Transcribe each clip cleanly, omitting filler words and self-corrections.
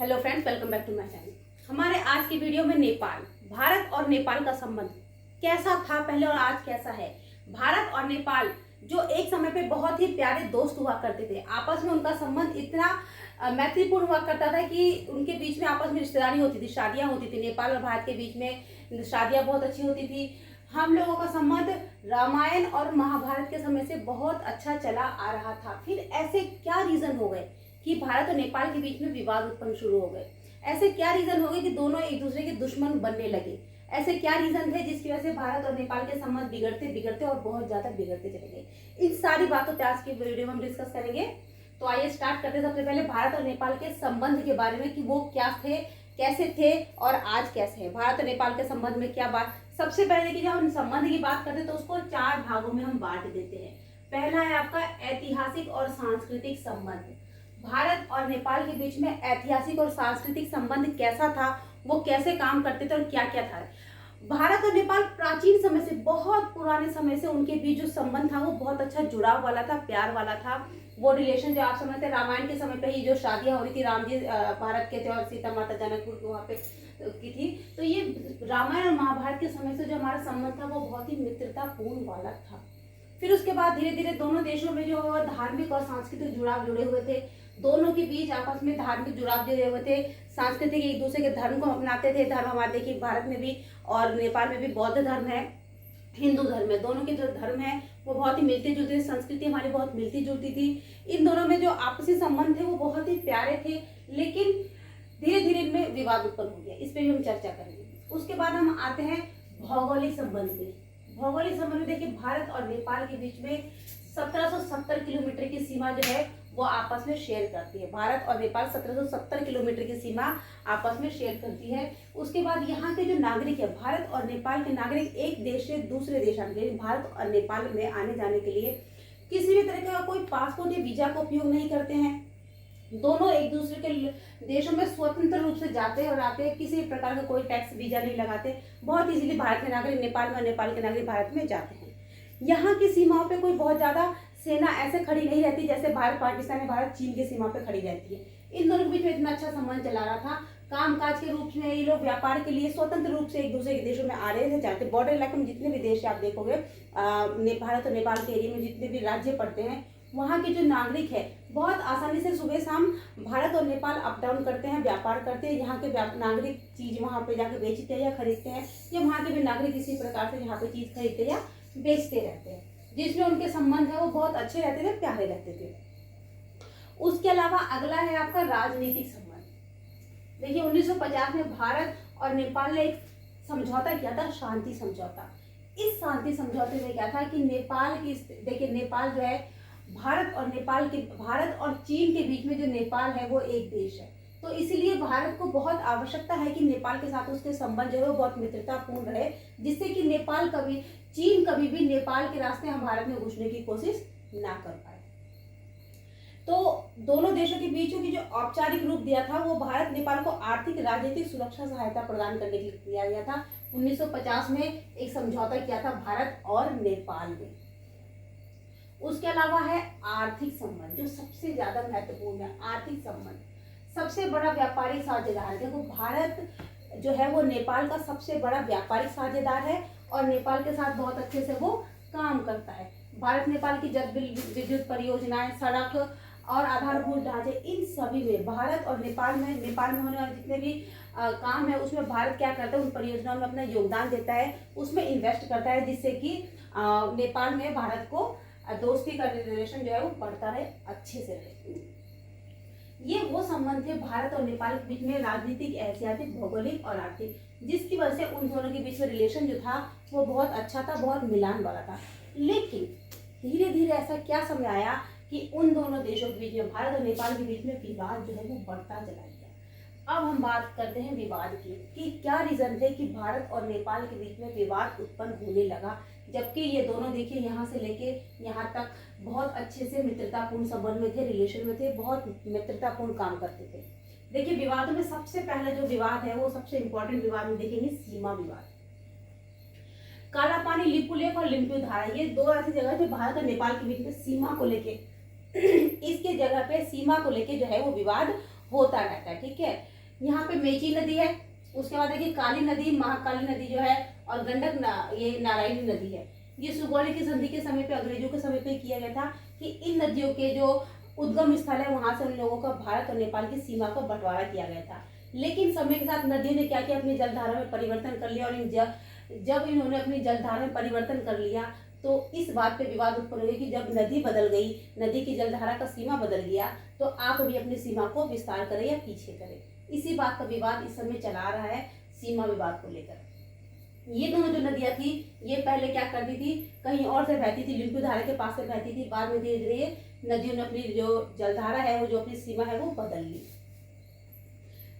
Hello friends, welcome back to my channel. हमारे आज की वीडियो में नेपाल, भारत और नेपाल का संबंध कैसा था पहले और आज कैसा है। भारत और नेपाल जो एक समय पे बहुत ही प्यारे दोस्त हुआ करते थे, आपस में उनका संबंध इतना मैत्रीपूर्ण हुआ करता था कि उनके बीच में आपस में रिश्तेदारी होती थी, शादियां होती थी। नेपाल और भारत के बीच में शादियां बहुत अच्छी होती थी। हम लोगों का संबंध रामायण और महाभारत के समय से बहुत अच्छा चला आ रहा था। फिर ऐसे क्या रीजन हो गए कि भारत और नेपाल के बीच में विवाद उत्पन्न शुरू हो गए। ऐसे क्या रीजन हो गए कि दोनों एक दूसरे के दुश्मन बनने लगे। ऐसे क्या रीजन थे जिसकी वजह से भारत और नेपाल के संबंध बिगड़ते बिगड़ते और बहुत ज्यादा बिगड़ते चले गए। इन सारी बातों पे आज की वीडियो में हम डिस्कस करेंगे। तो आइए स्टार्ट करते हैं। सबसे पहले भारत और नेपाल के संबंध के बारे में कि वो क्या थे, कैसे थे और आज कैसे है। भारत और नेपाल के संबंध में क्या बात। सबसे पहले देखिए, जब हम संबंध की बात करते हैं तो उसको 4 भागों में हम बांट देते हैं। पहला है आपका ऐतिहासिक और सांस्कृतिक संबंध। भारत और नेपाल के बीच में ऐतिहासिक और सांस्कृतिक संबंध कैसा था, वो कैसे काम करते थे और क्या क्या था। भारत और नेपाल प्राचीन समय से, बहुत पुराने समय से उनके बीच जो संबंध था वो बहुत अच्छा जुड़ाव वाला था, प्यार वाला था। वो रिलेशन जो आप समझते हैं, रामायण के समय पे ही जो शादियां हो रही थी, राम जी भारत के थे और सीता माता जनकपुर के वहाँ पे की थी। तो ये रामायण और महाभारत के समय से जो हमारा संबंध था वो बहुत ही मित्रतापूर्ण वाला था। फिर उसके बाद धीरे धीरे दोनों देशों में जो धार्मिक और सांस्कृतिक जुड़ाव जुड़े हुए थे। दोनों के बीच आपस में धार्मिक जुड़ाव जुड़े हुए थे। सांस्कृतिक एक दूसरे के धर्म को अपनाते थे। धर्म हमारे देखिए भारत में भी और नेपाल में भी बौद्ध धर्म है, हिंदू धर्म है। दोनों के जो धर्म है वो बहुत ही मिलते जुलते थे। संस्कृति हमारी बहुत मिलती जुलती थी। इन दोनों में जो आपसी संबंध थे वो बहुत ही प्यारे थे। लेकिन धीरे धीरे इनमें विवाद उत्पन्न हो गया। इस पर भी हम चर्चा करेंगे। उसके बाद हम आते हैं भौगोलिक संबंध में। भौगोलिक संबंध में देखिए, भारत और नेपाल के बीच में 1770 किलोमीटर की सीमा जो है वो आपस में शेयर करती है। भारत और नेपाल 1770 किलोमीटर की सीमा आपस में शेयर करती है। उसके बाद यहाँ के जो नागरिक है, भारत और नेपाल के नागरिक एक देश से दूसरे देश आने के लिए, भारत और नेपाल में आने जाने के लिए किसी भी तरह का कोई पासपोर्ट या वीजा का उपयोग नहीं करते हैं। दोनों एक दूसरे के देशों में स्वतंत्र रूप से जाते हैं और आते हैं। किसी भी प्रकार का कोई टैक्स वीजा नहीं लगाते। बहुत इजीली भारत के नागरिक नेपाल में और नेपाल के नागरिक भारत में जाते हैं। यहाँ की सीमाओं पे कोई बहुत ज्यादा सेना ऐसे खड़ी नहीं रहती जैसे भारत पाकिस्तान या भारत चीन की सीमा पे खड़ी रहती है। इन दोनों के बीच में इतना अच्छा संबंध चला रहा था। कामकाज के रूप में ये लोग व्यापार के लिए स्वतंत्र रूप से एक दूसरे के देशों में आ रहे थे, जाते। बॉर्डर इलाके में जितने भी देश आप देखोगे, भारत और नेपाल के एरिया में जितने भी राज्य पड़ते हैं, वहाँ के जो नागरिक है बहुत आसानी से सुबह शाम भारत और नेपाल अप डाउन करते हैं, व्यापार करते हैं। यहाँ के नागरिक चीज वहाँ पे जाके बेचते हैं या खरीदते हैं, या वहाँ के भी नागरिक इसी प्रकार से यहाँ पे चीज खरीदते या बेचते रहते हैं, जिसमें उनके संबंध है वो बहुत अच्छे रहते थे, प्यारे रहते थे। उसके अलावा अगला है आपका राजनीतिक संबंध। देखिए 1950 में भारत और नेपाल ने एक समझौता किया था, शांति समझौता। इस शांति समझौते में क्या था कि नेपाल की, देखिए नेपाल जो है भारत और चीन के बीच में जो नेपाल है वो एक देश है। तो इसीलिए भारत को बहुत आवश्यकता है कि नेपाल के साथ उसके संबंध जो है वो बहुत मित्रतापूर्ण रहे, जिससे कि चीन कभी भी नेपाल के रास्ते हम भारत में घुसने की कोशिश ना कर पाए। तो दोनों देशों के बीच की जो औपचारिक रूप दिया था वो भारत नेपाल को आर्थिक राजनीतिक सुरक्षा सहायता प्रदान करने के लिए किया गया था। 1950 में एक समझौता किया था भारत और नेपाल में। उसके अलावा है आर्थिक संबंध, जो सबसे ज्यादा महत्वपूर्ण है। आर्थिक संबंध, सबसे बड़ा व्यापारिक साझेदार। देखो भारत जो है वो नेपाल का सबसे बड़ा व्यापारिक साझेदार है और नेपाल के साथ बहुत अच्छे से वो काम करता है। भारत नेपाल की जल विद्युत परियोजनाएं, सड़क और आधारभूत ढांचे, इन सभी में भारत और नेपाल में होने वाले जितने भी काम है उसमें भारत क्या करता है, उन परियोजनाओं में अपना योगदान देता है, उसमें इन्वेस्ट करता है, जिससे कि नेपाल में भारत को दोस्ती का रिलेशन जो है वो बढ़ता रहे, अच्छे से रहे। ये वो संबंध थे भारत और नेपाल के बीच में, राजनीतिक, ऐतिहासिक, भौगोलिक और आर्थिक, जिसकी वजह से उन दोनों के बीच में रिलेशन जो था वो बहुत अच्छा था, बहुत मिलान वाला था। लेकिन धीरे धीरे ऐसा क्या समय आया कि उन दोनों देशों के बीच में, भारत और नेपाल के बीच में विवाद जो है वो बढ़ता चला गया। अब हम बात करते हैं विवाद की कि क्या रीजन थे कि भारत और नेपाल के बीच में विवाद उत्पन्न होने लगा, जबकि ये दोनों देखिए यहाँ से लेके यहाँ तक बहुत अच्छे से मित्रतापूर्ण संबंध में थे, रिलेशन में थे, बहुत मित्रतापूर्ण काम करते थे। देखिए विवादों में सबसे पहला जो विवाद है वो सबसे इंपॉर्टेंट विवाद में देखेंगे सीमा विवाद। काला पानी, लिपू लेक और लिम्पू धारा, ये 2 ऐसी जगह जो भारत और नेपाल के बीच में सीमा को लेके इसके जगह पे सीमा को लेके जो है वो विवाद होता रहता है। ठीक है, यहाँ पे मेची नदी है, उसके बाद देखिए काली नदी, महाकाली नदी जो है, और गंडक ये नारायणी नदी है। ये सुगौली की संधि के समय पे, अंग्रेजों के समय पे किया गया था कि इन नदियों के जो उद्गम स्थल है वहां से उन लोगों का भारत और नेपाल की सीमा का बंटवारा किया गया था। लेकिन समय के साथ नदियों ने क्या किया, अपनी जलधारा में परिवर्तन कर लिया, और जब इन्होंने अपनी जलधारा में परिवर्तन कर लिया तो इस बात पे विवाद उत्पन्न हो गया कि जब नदी बदल गई, नदी की जलधारा का सीमा बदल गया, तो आप भी अपनी सीमा को विस्तार करें या पीछे करें। इसी बात का विवाद इस समय चला रहा है, सीमा विवाद को लेकर। ये दोनों जो नदियां थी, ये पहले क्या करती थी, कहीं और से बहती थी, लिम्पू धारा के पास से बहती थी। बाद में धीरे धीरे नदियों ने अपनी जो जलधारा है, वो जो अपनी सीमा है वो बदल ली।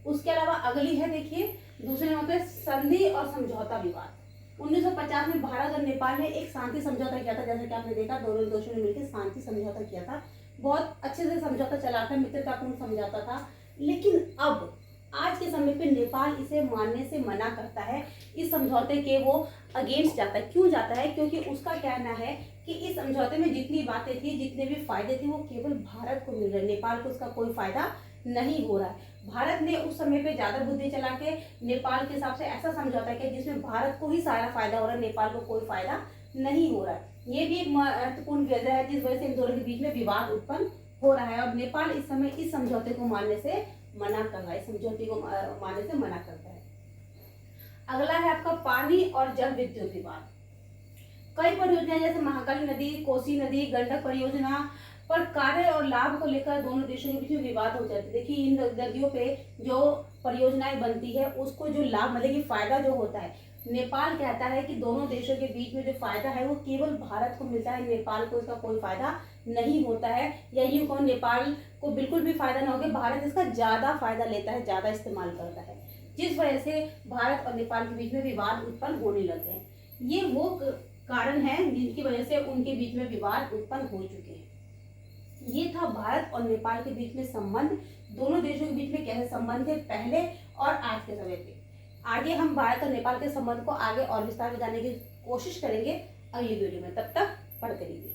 उसके अलावा अगली है, देखिए दूसरे नंबर पे संधि और समझौता विवाद। 1950 में भारत और नेपाल ने एक शांति समझौता किया था। जैसा कि आपने देखा, दोनों देशों ने मिलकर शांति समझौता किया था। बहुत अच्छे से समझौता चला था, मित्रतापूर्ण समझौता था। लेकिन अब आज के समय पे नेपाल इसे मानने से मना करता है, इस समझौते के वो अगेंस्ट जाता है। क्यों जाता है? क्योंकि उसका कहना है कि इस समझौते में जितनी बातें थी, जितने भी फायदे थे, वो केवल भारत को मिल रहे, नेपाल को उसका कोई फायदा नहीं हो रहा है। भारत ने उस समय पे ज्यादा बुद्धि चला के नेपाल के हिसाब से ऐसा समझौता किया जिसमें भारत को ही सारा फायदा हो रहा है, नेपाल को कोई फायदा नहीं हो रहा है। ये भी एक महत्वपूर्ण वजह है जिस वजह से इन दोनों के बीच में विवाद उत्पन्न हो रहा है। और नेपाल इस समय इस समझौते को मानने से मना कर रहा है, समझौते को मानने से मना करता है। अगला है आपका पानी और जल विद्युत विवाद। कई परियोजनाएं जैसे महाकाली नदी, कोसी नदी, गंडक परियोजना पर कार्य और लाभ को लेकर दोनों देशों के बीच में विवाद हो जाते हैं। देखिए इन नदियों पे जो परियोजनाएं बनती है, उसको जो लाभ मतलब कि फायदा जो होता है, नेपाल कहता है कि दोनों देशों के बीच में जो फायदा है वो केवल भारत को मिलता है, नेपाल को इसका कोई फायदा नहीं होता है। या यूं कहो, नेपाल को बिल्कुल भी फायदा ना होगा, भारत इसका ज्यादा फायदा लेता है, ज्यादा इस्तेमाल करता है, जिस वजह से भारत और नेपाल के बीच में विवाद उत्पन्न होने लगे हैं। ये वो कारण है जिनकी वजह से उनके बीच में विवाद उत्पन्न हो चुके हैं। ये था भारत और नेपाल के बीच में संबंध, दोनों देशों के बीच में कैसे संबंध थे पहले और आज के समय पे। आगे हम भारत और नेपाल के संबंध को आगे और विस्तार में जानने की कोशिश करेंगे अगली वीडियो में। तब तक पढ़ते रहिए।